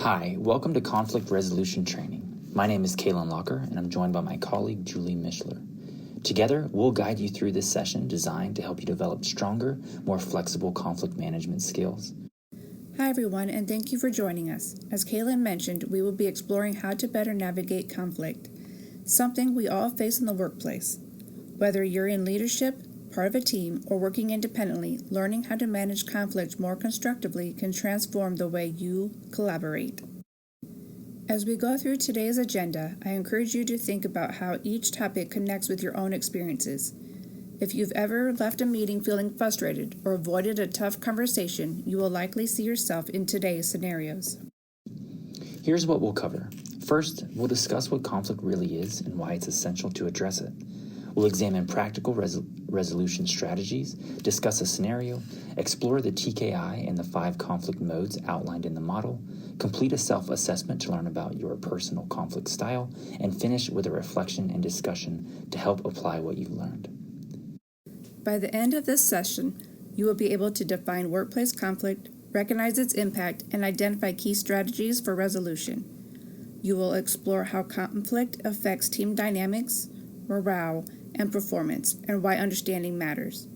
Hi, welcome to Conflict Resolution Training. My name is Kaelin and I'm joined by my colleague Julie Mishler. Together, we'll guide you through this session designed to help you develop stronger, more flexible conflict management skills. Hi everyone, and thank you for joining us. As Kaelin mentioned, we will be exploring how to better navigate conflict, something we all face in the workplace. Whether you're in leadership, part of a team, or working independently, learning how to manage conflict more constructively can transform the way you collaborate. As we go through today's agenda, I encourage you to think about how each topic connects with your own experiences. If you've ever left a meeting feeling frustrated or avoided a tough conversation, you will likely see yourself in today's scenarios. Here's what we'll cover. First, we'll discuss what conflict really is and why it's essential to address it. We'll examine practical resolution strategies, discuss a scenario, explore the TKI and the 5 conflict modes outlined in the model, complete a self-assessment to learn about your personal conflict style, and finish with a reflection and discussion to help apply what you've learned. By the end of this session, you will be able to define workplace conflict, recognize its impact, and identify key strategies for resolution. You will explore how conflict affects team dynamics, morale, and performance, and why understanding matters.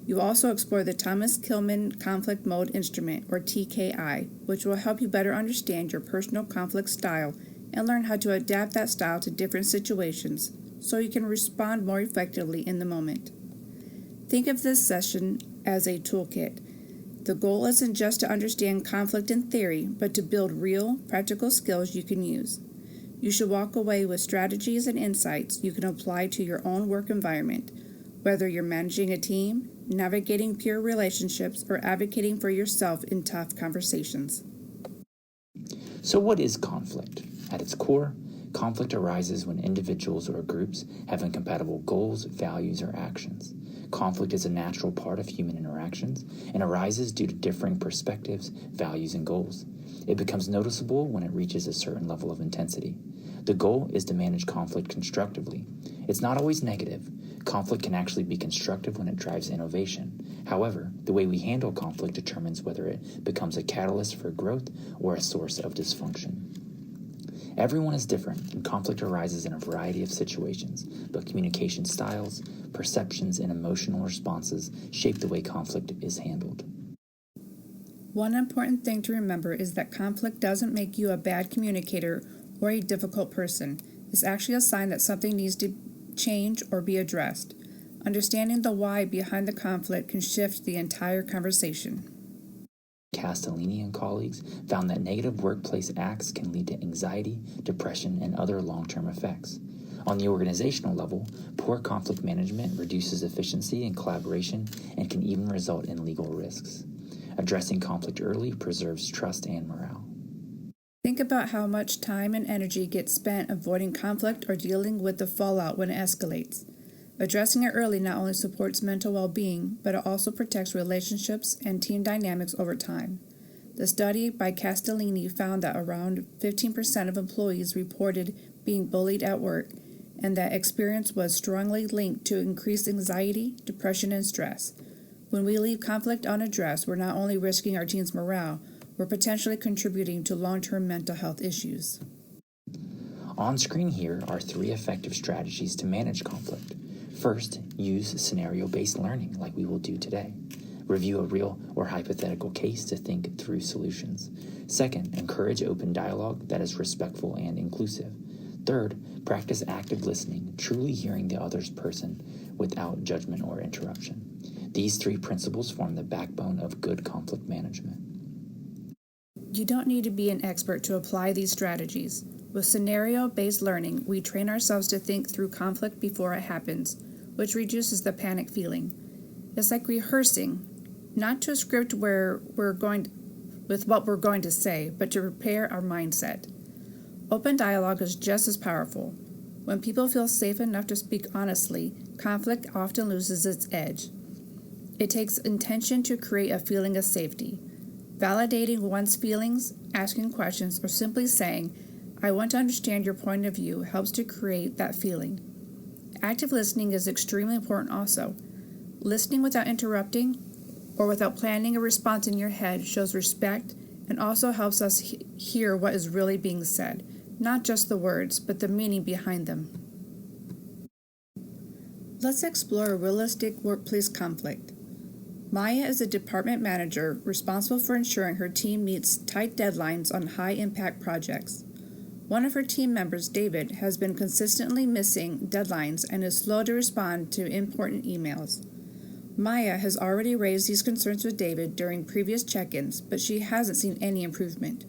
You also explore the Thomas Kilmann Conflict Mode Instrument, or TKI, which will help you better understand your personal conflict style and learn how to adapt that style to different situations so you can respond more effectively in the moment. Think of this session as a toolkit. The goal isn't just to understand conflict in theory, but to build real, practical skills you can use. You should walk away with strategies and insights you can apply to your own work environment, whether you're managing a team, navigating peer relationships, or advocating for yourself in tough conversations. So what is conflict? At its core, conflict arises when individuals or groups have incompatible goals, values, or actions. Conflict is a natural part of human interactions and arises due to differing perspectives, values, and goals. It becomes noticeable when it reaches a certain level of intensity. The goal is to manage conflict constructively. It's not always negative. Conflict can actually be constructive when it drives innovation. However, the way we handle conflict determines whether it becomes a catalyst for growth or a source of dysfunction. Everyone is different, and conflict arises in a variety of situations, but communication styles, perceptions, and emotional responses shape the way conflict is handled. One important thing to remember is that conflict doesn't make you a bad communicator or a difficult person. It's actually a sign that something needs to change or be addressed. Understanding the why behind the conflict can shift the entire conversation. Castellini and colleagues found that negative workplace acts can lead to anxiety, depression, and other long-term effects. On the organizational level, poor conflict management reduces efficiency and collaboration and can even result in legal risks. Addressing conflict early preserves trust and morale. Think about how much time and energy gets spent avoiding conflict or dealing with the fallout when it escalates. Addressing it early not only supports mental well-being, but it also protects relationships and team dynamics over time. The study by Castellini found that around 15% of employees reported being bullied at work, and that experience was strongly linked to increased anxiety, depression, and stress. When we leave conflict unaddressed, we're not only risking our team's morale, we're potentially contributing to long-term mental health issues. On screen here are 3 effective strategies to manage conflict. First, use scenario-based learning like we will do today. Review a real or hypothetical case to think through solutions. Second, encourage open dialogue that is respectful and inclusive. Third, practice active listening, truly hearing the other person without judgment or interruption. These 3 principles form the backbone of good conflict management. You don't need to be an expert to apply these strategies. With scenario-based learning, we train ourselves to think through conflict before it happens, which reduces the panic feeling. It's like rehearsing, not to script with what we're going to say, but to prepare our mindset. Open dialogue is just as powerful. When people feel safe enough to speak honestly, conflict often loses its edge. It takes intention to create a feeling of safety. Validating one's feelings, asking questions, or simply saying, "I want to understand your point of view," helps to create that feeling. Active listening is extremely important also. Listening without interrupting or without planning a response in your head shows respect and also helps us hear what is really being said, not just the words, but the meaning behind them. Let's explore a realistic workplace conflict. Maya is a department manager responsible for ensuring her team meets tight deadlines on high-impact projects. One of her team members, David, has been consistently missing deadlines and is slow to respond to important emails. Maya has already raised these concerns with David during previous check-ins, but she hasn't seen any improvement.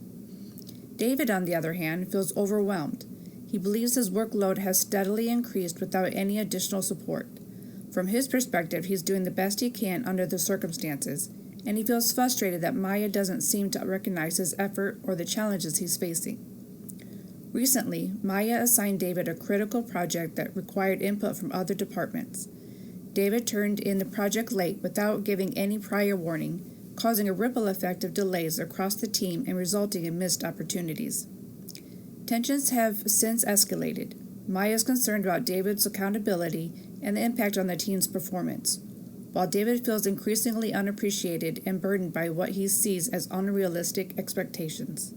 David, on the other hand, feels overwhelmed. He believes his workload has steadily increased without any additional support. From his perspective, he's doing the best he can under the circumstances, and he feels frustrated that Maya doesn't seem to recognize his effort or the challenges he's facing. Recently, Maya assigned David a critical project that required input from other departments. David turned in the project late without giving any prior warning, causing a ripple effect of delays across the team and resulting in missed opportunities. Tensions have since escalated. Maya is concerned about David's accountability and the impact on the team's performance, while David feels increasingly unappreciated and burdened by what he sees as unrealistic expectations.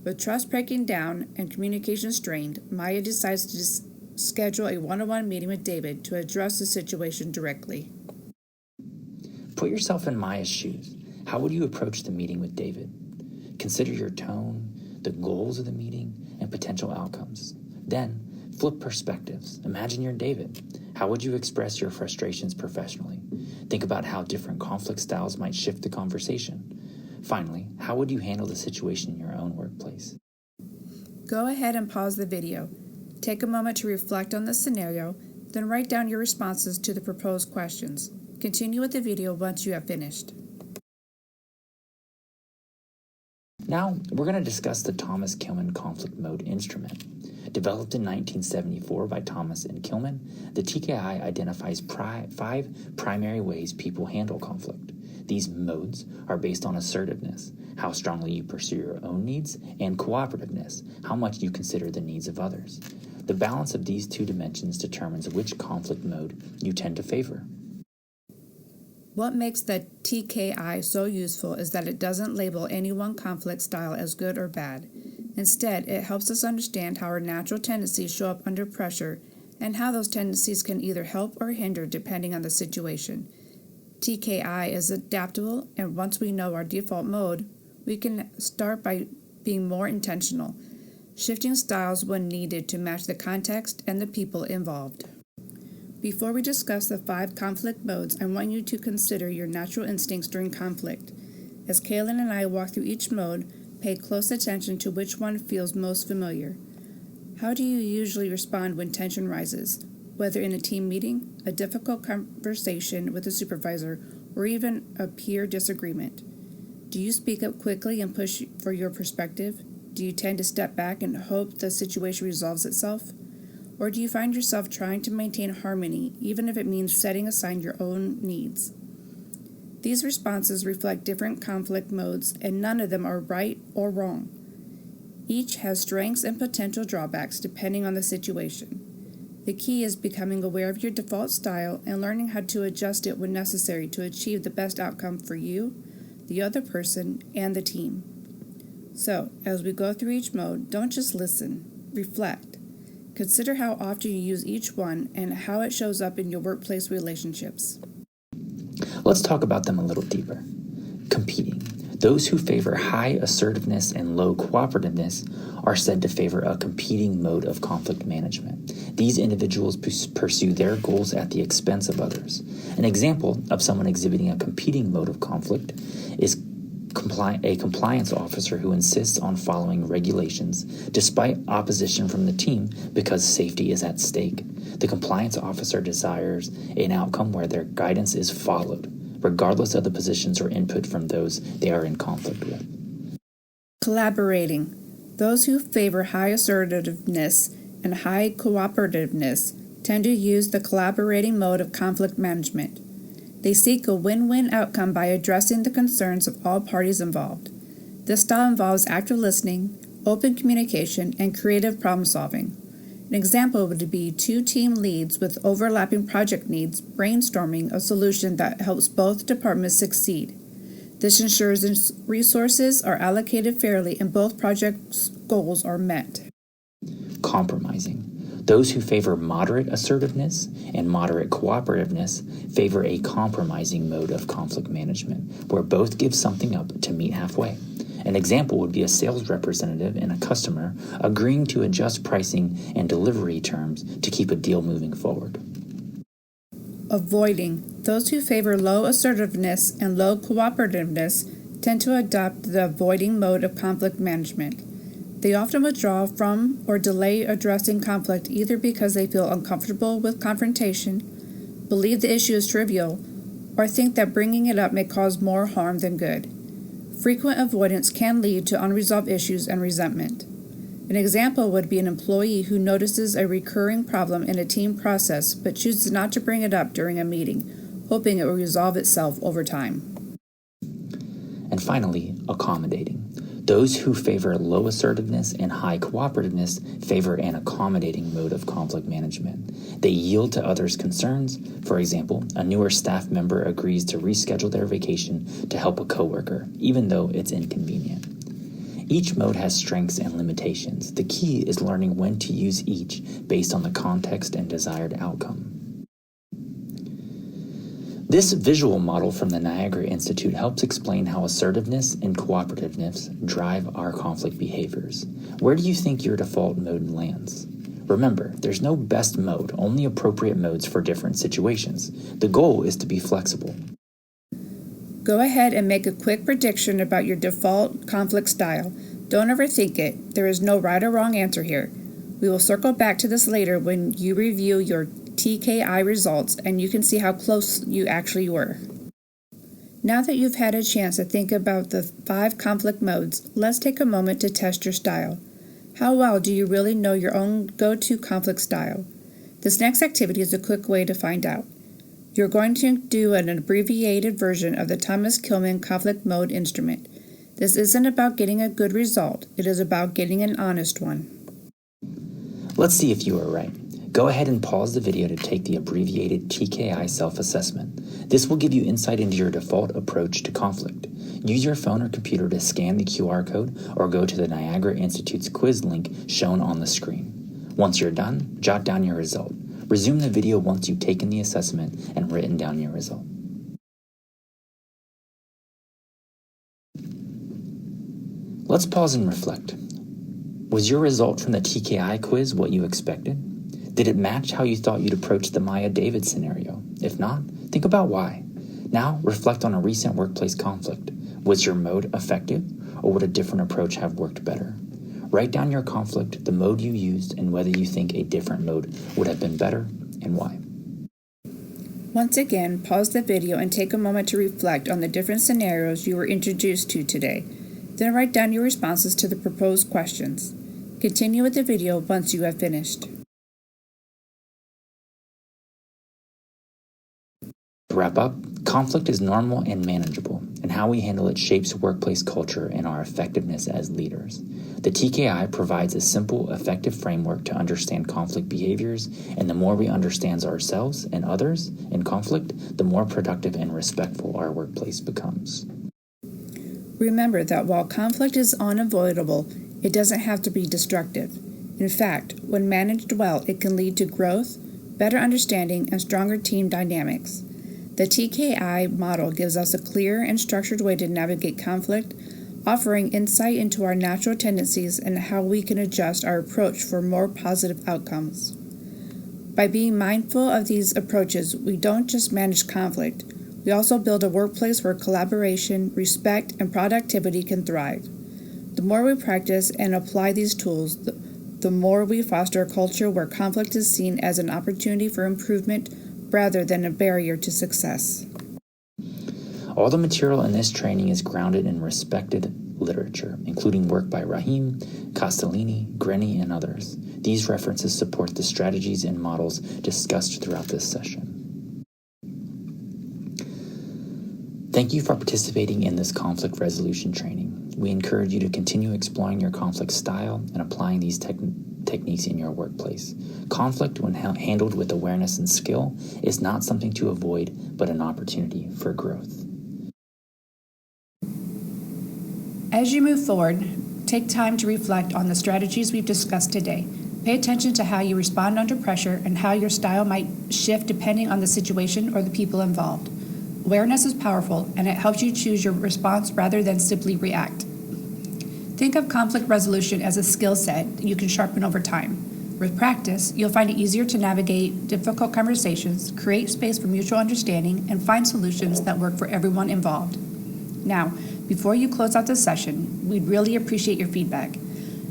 With trust breaking down and communication strained, Maya decides to schedule a one-on-one meeting with David to address the situation directly. Put yourself in Maya's shoes. How would you approach the meeting with David? Consider your tone, the goals of the meeting, and potential outcomes. Then, flip perspectives. Imagine you're David. How would you express your frustrations professionally? Think about how different conflict styles might shift the conversation. Finally, how would you handle the situation in your own workplace? Go ahead and pause the video. Take a moment to reflect on the scenario, then write down your responses to the proposed questions. Continue with the video once you have finished. Now, we're going to discuss the Thomas Kilmann conflict mode instrument. Developed in 1974 by Thomas and Kilmann, the TKI identifies 5 primary ways people handle conflict. These modes are based on assertiveness, how strongly you pursue your own needs, and cooperativeness, how much you consider the needs of others. The balance of these 2 dimensions determines which conflict mode you tend to favor. What makes the TKI so useful is that it doesn't label any one conflict style as good or bad. Instead, it helps us understand how our natural tendencies show up under pressure and how those tendencies can either help or hinder depending on the situation. TKI is adaptable, and once we know our default mode, we can start by being more intentional, shifting styles when needed to match the context and the people involved. Before we discuss the 5 conflict modes, I want you to consider your natural instincts during conflict. As Kaelin and I walk through each mode, pay close attention to which one feels most familiar. How do you usually respond when tension rises, whether in a team meeting, a difficult conversation with a supervisor, or even a peer disagreement? Do you speak up quickly and push for your perspective? Do you tend to step back and hope the situation resolves itself? Or do you find yourself trying to maintain harmony, even if it means setting aside your own needs? These responses reflect different conflict modes, and none of them are right or wrong. Each has strengths and potential drawbacks depending on the situation. The key is becoming aware of your default style and learning how to adjust it when necessary to achieve the best outcome for you, the other person, and the team. So, as we go through each mode, don't just listen, reflect. Consider how often you use each one and how it shows up in your workplace relationships. Let's talk about them a little deeper. Competing. Those who favor high assertiveness and low cooperativeness are said to favor a competing mode of conflict management. These individuals pursue their goals at the expense of others. An example of someone exhibiting a competing mode of conflict is a compliance officer who insists on following regulations despite opposition from the team because safety is at stake. The compliance officer desires an outcome where their guidance is followed, regardless of the positions or input from those they are in conflict with. Collaborating. Those who favor high assertiveness and high cooperativeness tend to use the collaborating mode of conflict management. They seek a win-win outcome by addressing the concerns of all parties involved. This style involves active listening, open communication, and creative problem-solving. An example would be 2 team leads with overlapping project needs brainstorming a solution that helps both departments succeed. This ensures resources are allocated fairly and both projects' goals are met. Compromising. Those who favor moderate assertiveness and moderate cooperativeness favor a compromising mode of conflict management, where both give something up to meet halfway. An example would be a sales representative and a customer agreeing to adjust pricing and delivery terms to keep a deal moving forward. Avoiding. Those who favor low assertiveness and low cooperativeness tend to adopt the avoiding mode of conflict management. They often withdraw from or delay addressing conflict either because they feel uncomfortable with confrontation, believe the issue is trivial, or think that bringing it up may cause more harm than good. Frequent avoidance can lead to unresolved issues and resentment. An example would be an employee who notices a recurring problem in a team process but chooses not to bring it up during a meeting, hoping it will resolve itself over time. And finally, accommodating. Those who favor low assertiveness and high cooperativeness favor an accommodating mode of conflict management. They yield to others' concerns. For example, a newer staff member agrees to reschedule their vacation to help a coworker, even though it's inconvenient. Each mode has strengths and limitations. The key is learning when to use each based on the context and desired outcome. This visual model from the Niagara Institute helps explain how assertiveness and cooperativeness drive our conflict behaviors. Where do you think your default mode lands? Remember, there's no best mode, only appropriate modes for different situations. The goal is to be flexible. Go ahead and make a quick prediction about your default conflict style. Don't overthink it. There is no right or wrong answer here. We will circle back to this later when you review your TKI results and you can see how close you actually were. Now that you've had a chance to think about the 5 conflict modes, let's take a moment to test your style. How well do you really know your own go-to conflict style? This next activity is a quick way to find out. You're going to do an abbreviated version of the Thomas Kilmann conflict mode instrument. This isn't about getting a good result, it is about getting an honest one. Let's see if you are right. Go ahead and pause the video to take the abbreviated TKI self-assessment. This will give you insight into your default approach to conflict. Use your phone or computer to scan the QR code or go to the Niagara Institute's quiz link shown on the screen. Once you're done, jot down your result. Resume the video once you've taken the assessment and written down your result. Let's pause and reflect. Was your result from the TKI quiz what you expected? Did it match how you thought you'd approach the Maya David scenario? If not, think about why. Now, reflect on a recent workplace conflict. Was your mode effective, or would a different approach have worked better? Write down your conflict, the mode you used, and whether you think a different mode would have been better, and why. Once again, pause the video and take a moment to reflect on the different scenarios you were introduced to today. Then write down your responses to the proposed questions. Continue with the video once you have finished. To wrap up, conflict is normal and manageable, and how we handle it shapes workplace culture and our effectiveness as leaders. The TKI provides a simple, effective framework to understand conflict behaviors, and the more we understand ourselves and others in conflict, the more productive and respectful our workplace becomes. Remember that while conflict is unavoidable, it doesn't have to be destructive. In fact, when managed well, it can lead to growth, better understanding, and stronger team dynamics. The TKI model gives us a clear and structured way to navigate conflict, offering insight into our natural tendencies and how we can adjust our approach for more positive outcomes. By being mindful of these approaches, we don't just manage conflict, we also build a workplace where collaboration, respect, and productivity can thrive. The more we practice and apply these tools, the more we foster a culture where conflict is seen as an opportunity for improvement rather than a barrier to success. All the material in this training is grounded in respected literature, including work by Rahim, Castellini, Grenny, and others. These references support the strategies and models discussed throughout this session. Thank you for participating in this conflict resolution training. We encourage you to continue exploring your conflict style and applying these techniques in your workplace. Conflict, when handled with awareness and skill, is not something to avoid, but an opportunity for growth. As you move forward, take time to reflect on the strategies we've discussed today. Pay attention to how you respond under pressure and how your style might shift depending on the situation or the people involved. Awareness is powerful, and it helps you choose your response rather than simply react. Think of conflict resolution as a skill set you can sharpen over time. With practice, you'll find it easier to navigate difficult conversations, create space for mutual understanding, and find solutions that work for everyone involved. Now, before you close out this session, we'd really appreciate your feedback.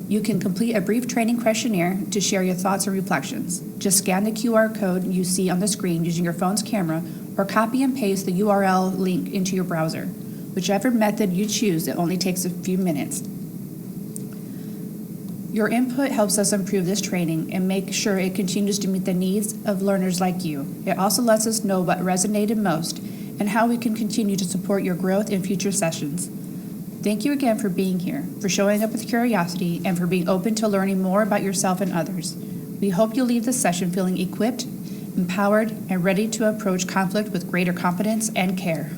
You can complete a brief training questionnaire to share your thoughts and reflections. Just scan the QR code you see on the screen using your phone's camera, or copy and paste the URL link into your browser. Whichever method you choose, it only takes a few minutes. Your input helps us improve this training and make sure it continues to meet the needs of learners like you. It also lets us know what resonated most and how we can continue to support your growth in future sessions. Thank you again for being here, for showing up with curiosity, and for being open to learning more about yourself and others. We hope you'll leave this session feeling equipped, empowered, and ready to approach conflict with greater confidence and care.